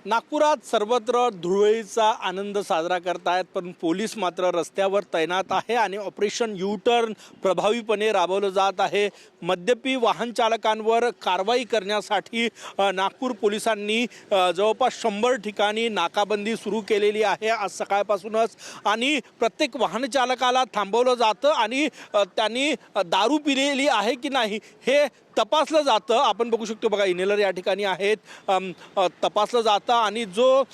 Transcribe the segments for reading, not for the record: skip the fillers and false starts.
नागपुरात सर्वत्र धुळवडीचा आनंद साजरा करतायत, पण पोलीस मात्र रस्त्यावर तैनात आहे आणि ऑपरेशन यू टर्न प्रभावीपणे राबवलं जात आहे। मद्यपी वाहन चालकांवर कारवाई करण्यासाठी नागपूर पोलिसांनी जवळपास 100 ठिकाणी नाकाबंदी सुरू केलेली आहे आज सकाळपासूनच। आणि प्रत्येक वाहन चालकाला थांबवलं जातं आणि त्यांनी दारू पिलेली आहे की नाही हे तपासलं जातं। आपण बघू शकतो बघा, इनेलर या ठिकाणी आहेत, तपासलं जातं आणि जो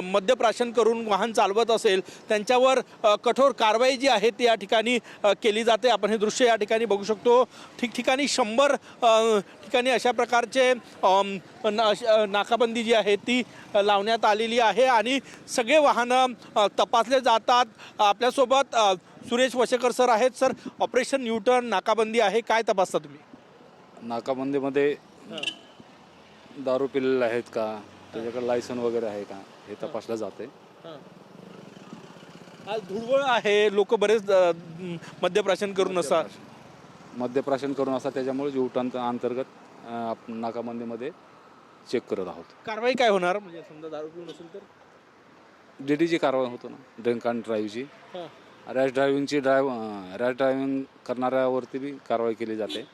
मद्यप्राशन करून वाहन चालवत असेल त्यांच्यावर कठोर कारवाई जी आहे ती या ठिकाणी केली जाते। आपण हे दृश्य या ठिकाणी बघू शकतो। ठिकठिकाणी 100 ठिकाणी अशा प्रकारचे नाकाबंदी जी आहे ती लावण्यात आलेली आहे आणि सगळे वाहनं तपासले जातात। आपल्यासोबत सुरेश वशेकर सर आहेत। सर, ऑपरेशन यू टर्न नाकाबंदी आहे, काय तपासता तुम्ही? नाकाबंदीमध्ये दारू पिलेले आहेत का, त्याच्याकडे लायसन वगैरे आहे का हे तपासलं जाते। आज धुळवड आहे, लोक बरेच मद्यप्राशन करून मद्यप्राशन करून असतात, त्याच्यामुळे युटर्न अंतर्गत आपण नाकाबंदीमध्ये चेक करत आहोत। कारवाई काय होणार, म्हणजे समजा दारू पिऊन असेल तर डीडीची कारवाई होतो ना, ड्रिंक अँड ड्राईव्हची। रॅश ड्रायव्हिंग करणाऱ्यावरती बी कारवाई केली जाते।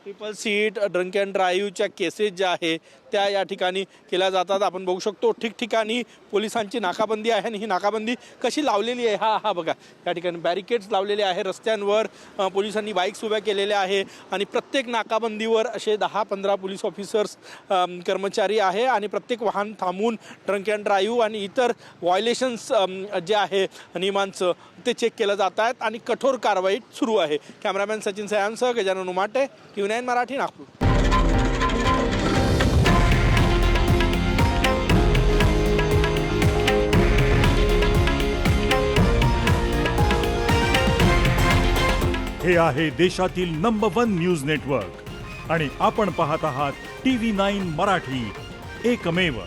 ट्रिपल सीट ड्रंक अँड ड्राईव्हच्या केसेस ज्या आहे त्या या ठिकाणी केल्या जातात। आपण बघू शकतो ठिकठिकाणी पोलिसांची नाकाबंदी आहे आणि ही नाकाबंदी कशी लावलेली आहे हा बघा, या ठिकाणी बॅरिकेड्स लावलेले आहे रस्त्यांवर, पोलिसांनी बाईक्स उभ्या केलेल्या आहे आणि प्रत्येक नाकाबंदीवर असे 10-15 पोलीस ऑफिसर्स कर्मचारी आहे आणि प्रत्येक वाहन थांबून ड्रंक अँड ड्राईव्ह आणि इतर व्हायोलेशन्स जे आहे नियमांचं ते चेक केलं जात आहेत आणि कठोर कारवाई सुरू आहे। कॅमेरामॅन सचिन सयांसह गजानन उमाटे, TV9 मराठी, नागपूर। हे आहे देशातील नंबर 1 न्यूज नेटवर्क आणि आपण पाहत आहात TV9 मराठी, एकमेव।